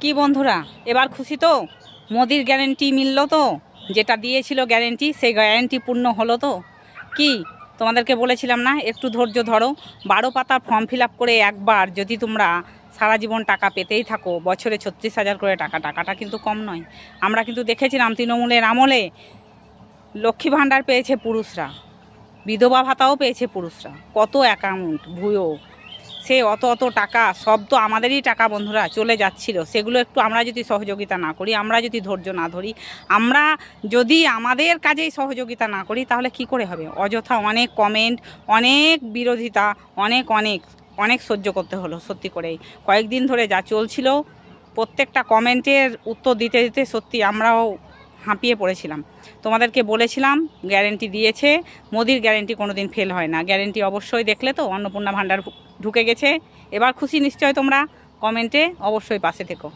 কি বন্ধুরা, এবার খুশি তো? মোদির গ্যারেন্টি মিলল তো? যেটা দিয়েছিল গ্যারেন্টি, সেই গ্যারেন্টি পূর্ণ হলো তো? কি তোমাদেরকে বলেছিলাম না, একটু ধৈর্য ধরো। 12 পাতা ফর্ম ফিল আপ করে একবার যদি তোমরা সারা জীবন টাকা পেতেই থাকো, বছরে 36,000 করে টাকাটা কিন্তু কম নয়। আমরা কিন্তু দেখেছিলাম তৃণমূলের আমলে লক্ষ্মী ভাণ্ডার পেয়েছে পুরুষরা, বিধবা ভাতাও পেয়েছে পুরুষরা, কত অ্যাকাউন্ট ভুয়ো, সে অত টাকা সব তো আমাদেরই টাকা বন্ধুরা চলে যাচ্ছিল। সেগুলো একটু আমরা যদি সহযোগিতা না করি, আমরা যদি ধৈর্য না ধরি, আমরা যদি আমাদের কাজেই সহযোগিতা না করি, তাহলে কি করে হবে? অযথা অনেক কমেন্ট, অনেক বিরোধিতা, অনেক অনেক অনেক সহ্য করতে হলো। সত্যি করেই কয়েকদিন ধরে যা চলছিল, প্রত্যেকটা কমেন্টের উত্তর দিতে দিতে সত্যি আমরাও হাঁপিয়ে পড়েছিলাম। তোমাদেরকে বলেছিলাম গ্যারেন্টি দিয়েছে, মোদির গ্যারেন্টি কোনো দিন ফেল হয় না। গ্যারেন্টি অবশ্যই দেখলে তো, অন্নপূর্ণা ভাণ্ডার ঢুকে গেছে। এবার খুশি নিশ্চয় তোমরা? কমেন্টে অবশ্যই পাশে থেকো।